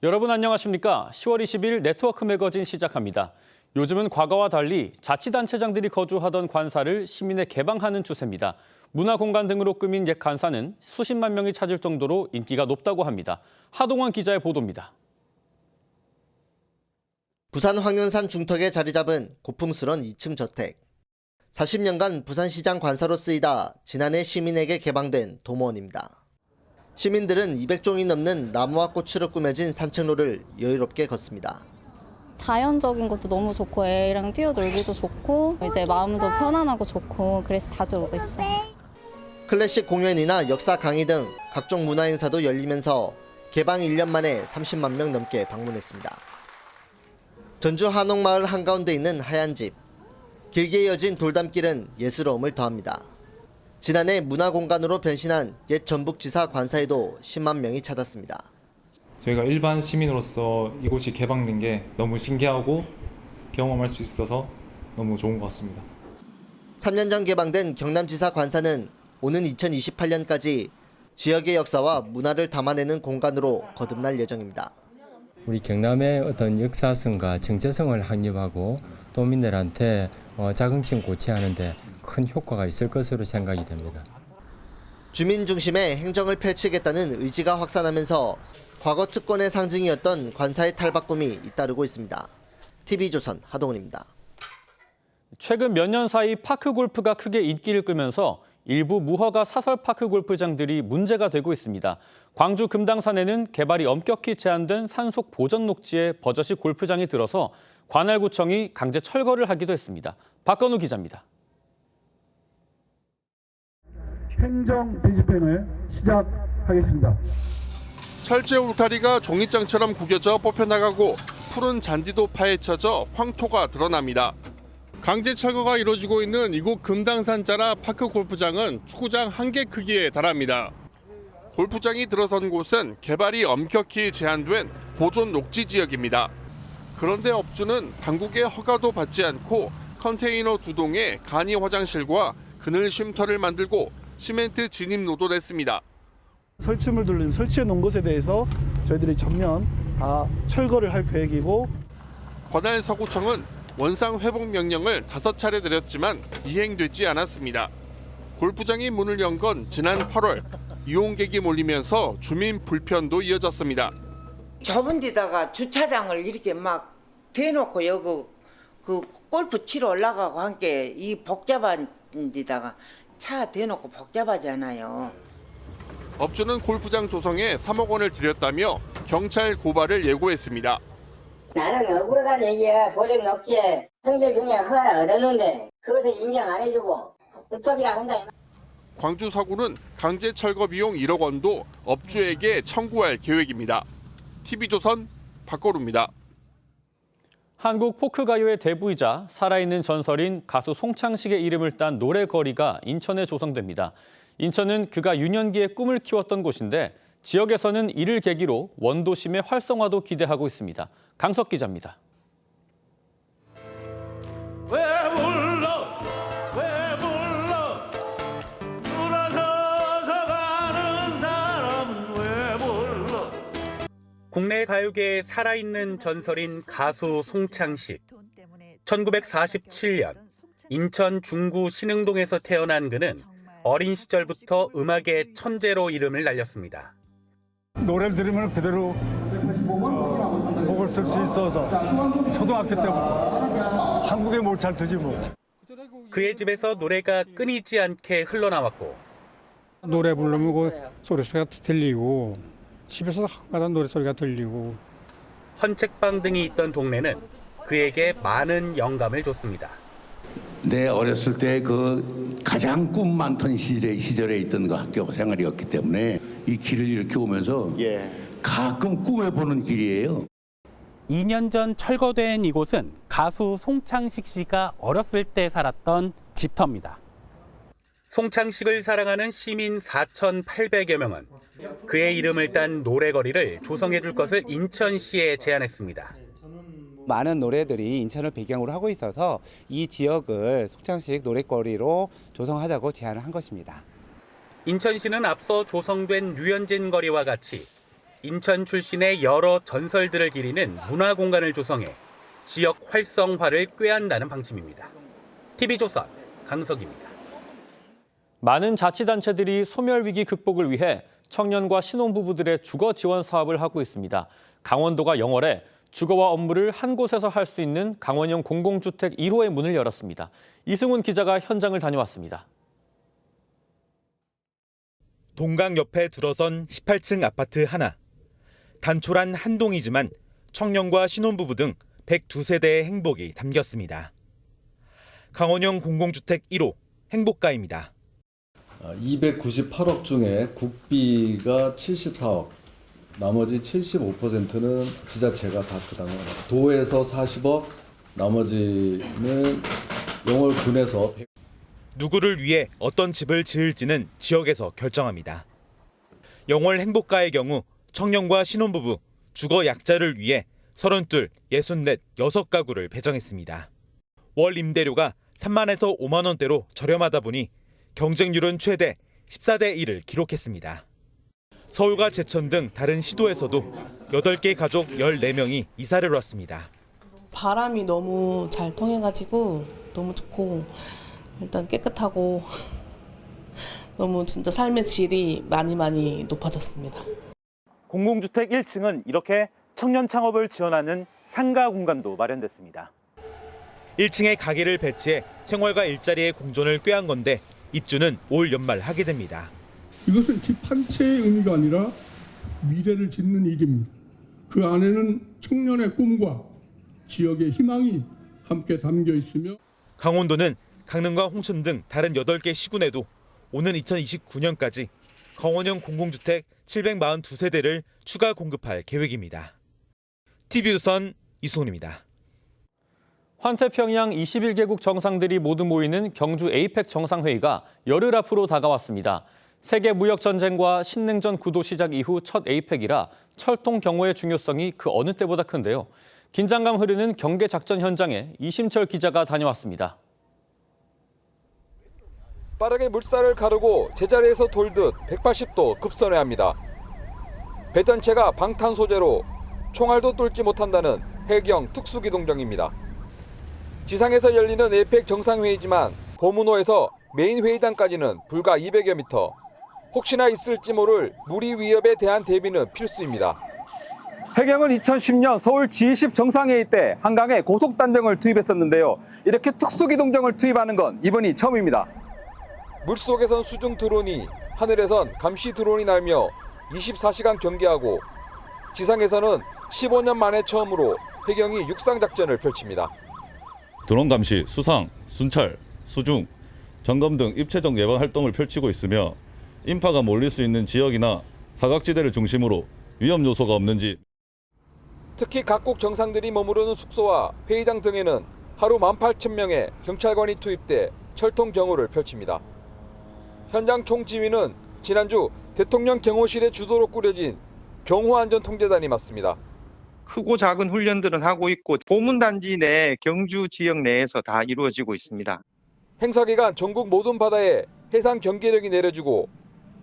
여러분 안녕하십니까? 10월 20일 네트워크 매거진 시작합니다. 요즘은 과거와 달리 자치단체장들이 거주하던 관사를 시민에 개방하는 추세입니다. 문화공간 등으로 꾸민 옛 관사는 수십만 명이 찾을 정도로 인기가 높다고 합니다. 하동원 기자의 보도입니다. 부산 황윤산 중턱에 자리 잡은 고풍스런 2층 저택. 40년간 부산시장 관사로 쓰이다 지난해 시민에게 개방된 도무원입니다. 시민들은 200종이 넘는 나무와 꽃으로 꾸며진 산책로를 여유롭게 걷습니다. 자연적인 것도 너무 좋고 애랑 뛰어놀기도 좋고 이제 마음도 편안하고 좋고 그래서 자주 오고 있어요. 클래식 공연이나 역사 강의 등 각종 문화 행사도 열리면서 개방 1년 만에 30만 명 넘게 방문했습니다. 전주 한옥마을 한가운데 있는 하얀 집. 길게 이어진 돌담길은 예스러움을 더합니다. 지난해 문화공간으로 변신한 옛 전북지사 관사에도 10만 명이 찾았습니다. 저희가 일반 시민으로서 이곳이 개방된 게 너무 신기하고 경험할 수 있어서 너무 좋은 것 같습니다. 3년 전 개방된 경남지사 관사는 오는 2028년까지 지역의 역사와 문화를 담아내는 공간으로 거듭날 예정입니다. 우리 경남의 어떤 역사성과 정체성을 확립하고 도민들한테 자긍심 고취하는 데 큰 효과가 있을 것으로 생각이 됩니다. 주민 중심의 행정을 펼치겠다는 의지가 확산하면서 과거 특권의 상징이었던 관사의 탈바꿈이 잇따르고 있습니다. TV조선 하동훈입니다. 최근 몇 년 사이 파크 골프가 크게 인기를 끌면서 일부 무허가 사설 파크 골프장들이 문제가 되고 있습니다. 광주 금당산에는 개발이 엄격히 제한된 산속 보전 녹지에 버젓이 골프장이 들어서 관할구청이 강제 철거를 하기도 했습니다. 박건우 기자입니다. 행정 디지펜을 시작하겠습니다. 철제 울타리가 종잇장처럼 구겨져 뽑혀나가고 푸른 잔디도 파헤쳐져 황토가 드러납니다. 강제 철거가 이루어지고 있는 이곳 금당산 자라 파크 골프장은 축구장 1개 크기에 달합니다. 골프장이 들어선 곳은 개발이 엄격히 제한된 보존 녹지 지역입니다. 그런데 업주는 당국의 허가도 받지 않고 컨테이너 2동에 간이 화장실과 그늘 쉼터를 만들고 시멘트 진입로도 냈습니다. 설치물 둘림 설치해 놓은 것에 대해서 저희들이 전면 다 철거를 할 계획이고 관할 서구청은 원상 회복 명령을 5차례 내렸지만 이행되지 않았습니다. 골프장이 문을 연 건 지난 8월 이용객이 몰리면서 주민 불편도 이어졌습니다. 좁은 데다가 주차장을 이렇게 막 대놓고 여기 그 골프 치러 올라가고 함께 이 복잡한 데다가 차 대놓고 복잡하잖아요. 업주는 골프장 조성에 3억 원을 들였다며 경찰 고발을 예고했습니다. 나는 억울하다는 얘기야. 보존 녹지에 행정경영 허가를 얻었는데 그것을 인정 안 해주고 불법이라고 한다. 광주 서구는 강제 철거 비용 1억 원도 업주에게 청구할 계획입니다. TV조선 박거루입니다. 한국 포크 가요의 대부이자 살아있는 전설인 가수 송창식의 이름을 딴 노래거리가 인천에 조성됩니다. 인천은 그가 유년기에 꿈을 키웠던 곳인데 지역에서는 이를 계기로 원도심의 활성화도 기대하고 있습니다. 강석 기자입니다. 왜 불러 돌아서서 가는 사람은 왜 불러. 국내 가요계의 살아있는 전설인 가수 송창식. 1947년 인천 중구 신흥동에서 태어난 그는 어린 시절부터 음악의 천재로 이름을 날렸습니다. 노래를 들으면 그대로 곡을 쓸 수 있어서 초등학교 때부터 한국의 모차르트지 뭐. 그의 집에서 노래가 끊이지 않게 흘러나왔고 노래 부르면 그 소리소리가 들리고 집에서 가다 노래소리가 들리고 헌책방 등이 있던 동네는 그에게 많은 영감을 줬습니다. 내 어렸을 때 그 가장 꿈 많던 시절에 있던 그 학교 생활이었기 때문에 이 길을 이렇게 오면서 가끔 꿈에 보는 길이에요. 2년 전 철거된 이곳은 가수 송창식 씨가 어렸을 때 살았던 집터입니다. 송창식을 사랑하는 시민 4,800여 명은 그의 이름을 딴 노래거리를 조성해 줄 것을 인천시에 제안했습니다. 많은 노래들이 인천을 배경으로 하고 있어서 이 지역을 송창식 노래거리로 조성하자고 제안을 한 것입니다. 인천시는 앞서 조성된 류현진 거리와 같이 인천 출신의 여러 전설들을 기리는 문화 공간을 조성해 지역 활성화를 꾀한다는 방침입니다. TV조선 강석입니다. 많은 자치단체들이 소멸위기 극복을 위해 청년과 신혼부부들의 주거 지원 사업을 하고 있습니다. 강원도가 영월에 주거와 업무를 한 곳에서 할 수 있는 강원형 공공주택 1호의 문을 열었습니다. 이승훈 기자가 현장을 다녀왔습니다. 동강 옆에 들어선 18층 아파트 하나. 단촐한 한 동이지만 청년과 신혼부부 등 102세대의 행복이 담겼습니다. 강원형 공공주택 1호 행복가입니다. 298억 중에 국비가 74억, 나머지 75%는 지자체가 다 부담합니다. 도에서 40억, 나머지는 영월군에서 누구를 위해 어떤 집을 지을지는 지역에서 결정합니다. 영월 행복가의 경우 청년과 신혼부부, 주거 약자를 위해 32, 64, 6가구를 배정했습니다. 월 임대료가 3만에서 5만 원대로 저렴하다 보니 경쟁률은 최대 14대 1을 기록했습니다. 서울과 제천 등 다른 시도에서도 8개 가족 14명이 이사를 왔습니다. 바람이 너무 잘 통해가지고 너무 좋고 일단 깨끗하고 너무 진짜 삶의 질이 많이 높아졌습니다. 공공주택 1층은 이렇게 청년 창업을 지원하는 상가 공간도 마련됐습니다. 1층에 가게를 배치해 생활과 일자리의 공존을 꾀한 건데 입주는 올 연말 하게 됩니다. 이것은 집 한 채의 의미가 아니라 미래를 짓는 일입니다. 그 안에는 청년의 꿈과 지역의 희망이 함께 담겨 있으며 강원도는 강릉과 홍천 등 다른 8개 시군에도 오는 2029년까지 강원형 공공주택 742세대를 추가 공급할 계획입니다. TV조선 이승훈입니다. 환태평양 21개국 정상들이 모두 모이는 경주 에이펙 정상회의가 열흘 앞으로 다가왔습니다. 세계무역전쟁과 신냉전 구도 시작 이후 첫 에이펙이라 철통 경호의 중요성이 그 어느 때보다 큰데요. 긴장감 흐르는 경계작전 현장에 이심철 기자가 다녀왔습니다. 빠르게 물살을 가르고 제자리에서 돌듯 180도 급선회야 합니다. 배전체가 방탄 소재로 총알도 뚫지 못한다는 해경 특수기동정입니다. 지상에서 열리는 에이펙 정상회의지만 고문호에서 메인 회의단까지는 불과 200여 미터. 혹시나 있을지 모를 무리 위협에 대한 대비는 필수입니다. 해경은 2010년 서울 G20 정상회의 때 한강에 고속단정을 투입했었는데요. 이렇게 특수기동정을 투입하는 건 이번이 처음입니다. 물속에선 수중 드론이, 하늘에선 감시 드론이 날며 24시간 경계하고 지상에서는 15년 만에 처음으로 해경이 육상작전을 펼칩니다. 드론 감시, 수상, 순찰, 수중, 점검 등 입체적 예방 활동을 펼치고 있으며 인파가 몰릴 수 있는 지역이나 사각지대를 중심으로 위험 요소가 없는지. 특히 각국 정상들이 머무르는 숙소와 회의장 등에는 하루 18,000명의 경찰관이 투입돼 철통 경호를 펼칩니다. 현장 총지휘는 지난주 대통령 경호실의 주도로 꾸려진 경호안전통제단이 맡습니다. 크고 작은 훈련들은 하고 있고 보문단지 내 경주 지역 내에서 다 이루어지고 있습니다. 행사 기간 전국 모든 바다에 해상 경계령이 내려지고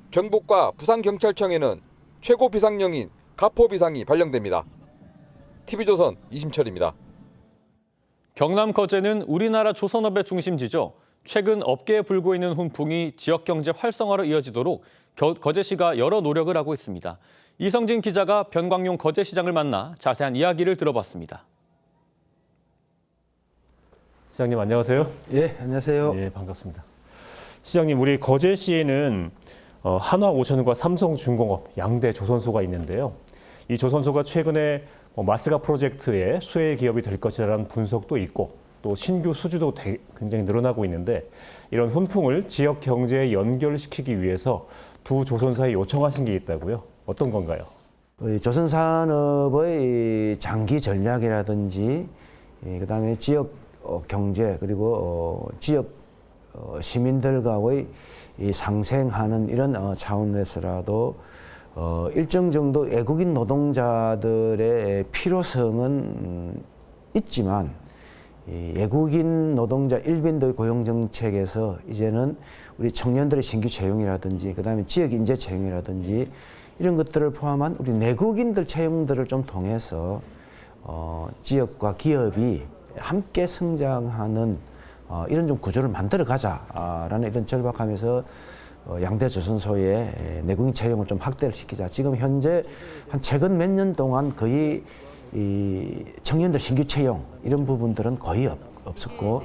경북과 부산경찰청에는 최고 비상령인 가포 비상이 발령됩니다. TV조선 이심철입니다. 경남 거제는 우리나라 조선업의 중심지죠. 최근 업계에 불고 있는 훈풍이 지역 경제 활성화로 이어지도록 거제시가 여러 노력을 하고 있습니다. 이성진 기자가 변광용 거제시장을 만나 자세한 이야기를 들어봤습니다. 시장님 안녕하세요. 예, 안녕하세요. 예, 반갑습니다. 시장님, 우리 거제시에는 한화오션과 삼성중공업 양대 조선소가 있는데요. 이 조선소가 최근에 마스가 프로젝트의 수혜 기업이 될 것이라는 분석도 있고 또 신규 수주도 굉장히 늘어나고 있는데 이런 훈풍을 지역 경제에 연결시키기 위해서 두 조선사에 요청하신 게 있다고요? 어떤 건가요? 조선산업의 장기 전략이라든지 그다음에 지역 경제 그리고 지역 시민들과의 상생하는 이런 차원에서라도 일정 정도 외국인 노동자들의 필요성은 있지만 외국인 노동자 일빈도의 고용 정책에서 이제는 우리 청년들의 신규 채용이라든지 그다음에 지역 인재 채용이라든지 이런 것들을 포함한 우리 내국인들 채용들을 좀 통해서 지역과 기업이 함께 성장하는 이런 좀 구조를 만들어 가자라는 이런 절박함에서 양대 조선소의 내국인 채용을 좀 확대를 시키자. 지금 현재 한 최근 몇 년 동안 거의 이 청년들 신규 채용 이런 부분들은 거의 없었고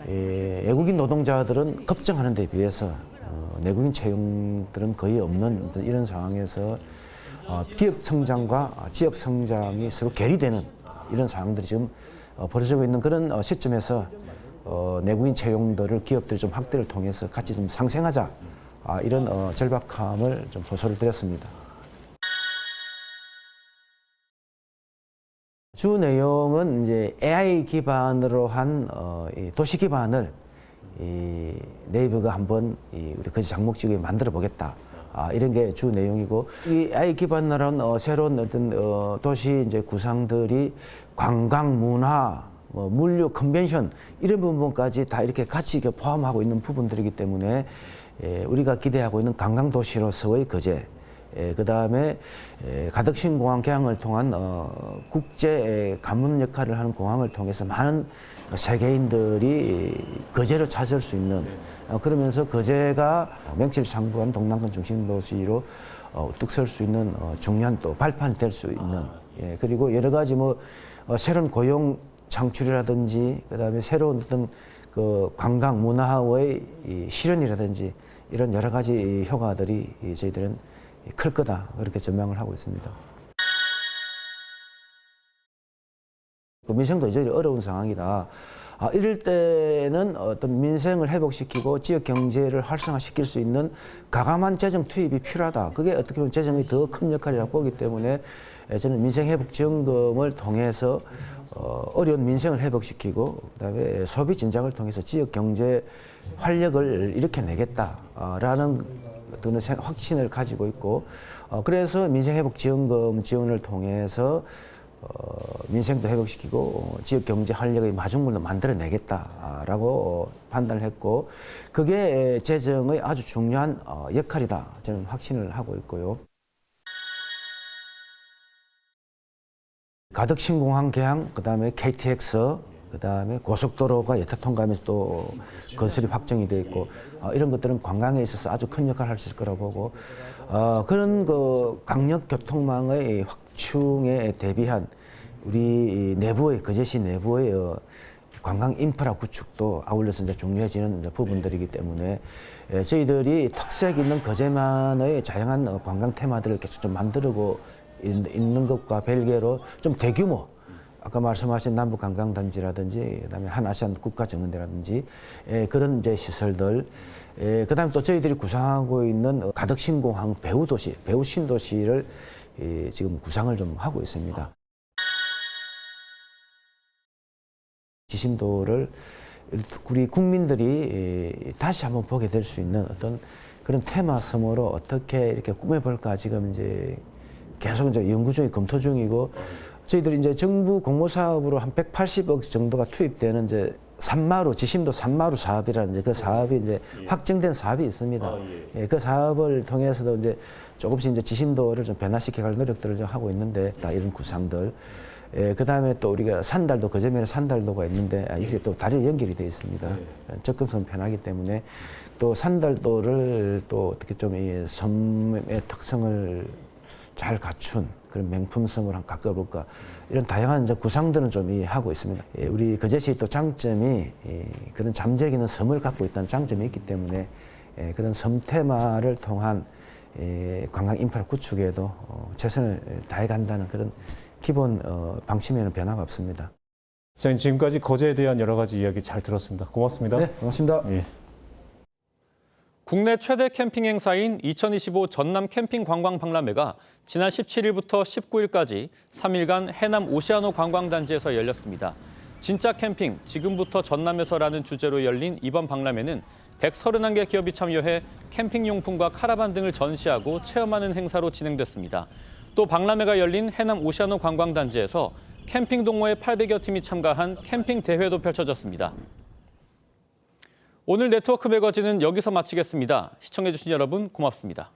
외국인 노동자들은 급증하는 데 비해서 내국인 채용들은 거의 없는 이런 상황에서 기업 성장과 지역 성장이 서로 괴리되는 이런 상황들이 지금 벌어지고 있는 그런 시점에서 내국인 채용들을 기업들이 좀 확대를 통해서 같이 좀 상생하자 이런 절박함을 좀 호소를 드렸습니다. 주 내용은 이제 AI 기반으로 한 도시 기반을 네이버가 한번 우리 거제 장목지구에 만들어 보겠다. 이런 게 주 내용이고, 이 AI 기반으로 한 새로운 어떤 도시 이제 구상들이 관광, 문화, 물류, 컨벤션 이런 부분까지 다 이렇게 같이 포함하고 있는 부분들이기 때문에 우리가 기대하고 있는 관광 도시로서의 거제, 그 다음에 가덕신 공항 개항을 통한 국제 관문 역할을 하는 공항을 통해서 많은 세계인들이 거제를 찾을 수 있는 그러면서 거제가 명실상부한 동남권 중심 도시로 우뚝 설 수 있는 중요한 또 발판이 될 수 있는 그리고 여러 가지 새로운 고용 창출이라든지 그다음에 새로운 어떤 그 관광 문화의 실현이라든지 이런 여러 가지 효과들이 저희들은 클 거다 그렇게 전망을 하고 있습니다. 민생도 이제 어려운 상황이다. 이럴 때는 어떤 민생을 회복시키고 지역 경제를 활성화시킬 수 있는 과감한 재정 투입이 필요하다. 그게 어떻게 보면 재정이 더 큰 역할이라고 보기 때문에 저는 민생회복지원금을 통해서 어려운 민생을 회복시키고 그다음에 소비 진작을 통해서 지역 경제 활력을 일으켜내겠다라는 그런 확신을 가지고 있고 그래서 민생회복지원금 지원을 통해서 민생도 회복시키고 지역 경제 활력의 마중물로 만들어내겠다라고 판단을 했고 그게 재정의 아주 중요한 역할이다 저는 확신을 하고 있고요. 가덕신공항 개항, 그다음에 KTX, 그다음에 고속도로가 여타 통과하면서 또 건설이 확정이 돼 있고 이런 것들은 관광에 있어서 아주 큰 역할을 할 수 있을 거라고 보고 그런 그 강력 교통망의 확충에 대비한 우리 내부의 거제시 내부의 관광 인프라 구축도 아울러서 이제 중요해지는 부분들이기 때문에 저희들이 특색 있는 거제만의 다양한 관광 테마들을 계속 좀 만들고 있는 것과 별개로 좀 대규모 아까 말씀하신 남북관광단지라든지 그다음에 한아시안 국가정원대라든지 그런 이제 시설들 그다음에 또 저희들이 구상하고 있는 가덕신공항 배후도시, 배후신도시를 지금 구상을 좀 하고 있습니다. 지심도를 우리 국민들이 다시 한번 보게 될 수 있는 어떤 그런 테마 섬으로 어떻게 이렇게 꾸며볼까 지금 이제 계속 이제 연구 중에 검토 중이고 저희들이 이제 정부 공모 사업으로 한 180억 정도가 투입되는 이제 산마루 지심도 산마루 사업이라는 이제 그 사업이 이제 확정된 사업이 있습니다. 그 사업을 통해서도 이제 조금씩 이제 지심도를 좀 변화시켜갈 노력들을 좀 하고 있는데 다 이런 구상들. 그 다음에 또 우리가 산달도 거제면에 산달도가 있는데 이게 또 다리로 연결이 되어 있습니다. 접근성 편하기 때문에 또 산달도를 또 어떻게 좀 이 섬의 특성을 잘 갖춘 그런 명품성을 한번 가꿔볼까 이런 다양한 이제 구상들은 좀 하고 있습니다. 우리 거제시 또 장점이 그런 잠재력 있는 섬을 갖고 있다는 장점이 있기 때문에 그런 섬 테마를 통한 관광 인프라 구축에도 최선을 다해간다는 그런 기본 방침에는 변화가 없습니다. 자, 지금까지 거제에 대한 여러 가지 이야기 잘 들었습니다. 고맙습니다. 네, 고맙습니다. 예. 국내 최대 캠핑 행사인 2025 전남 캠핑 관광 박람회가 지난 17일부터 19일까지 3일간 해남 오시아노 관광단지에서 열렸습니다. 진짜 캠핑, 지금부터 전남에서라는 주제로 열린 이번 박람회는 131개 기업이 참여해 캠핑용품과 카라반 등을 전시하고 체험하는 행사로 진행됐습니다. 또 박람회가 열린 해남 오시아노 관광단지에서 캠핑 동호회 800여 팀이 참가한 캠핑 대회도 펼쳐졌습니다. 오늘 네트워크 매거진은 여기서 마치겠습니다. 시청해주신 여러분 고맙습니다.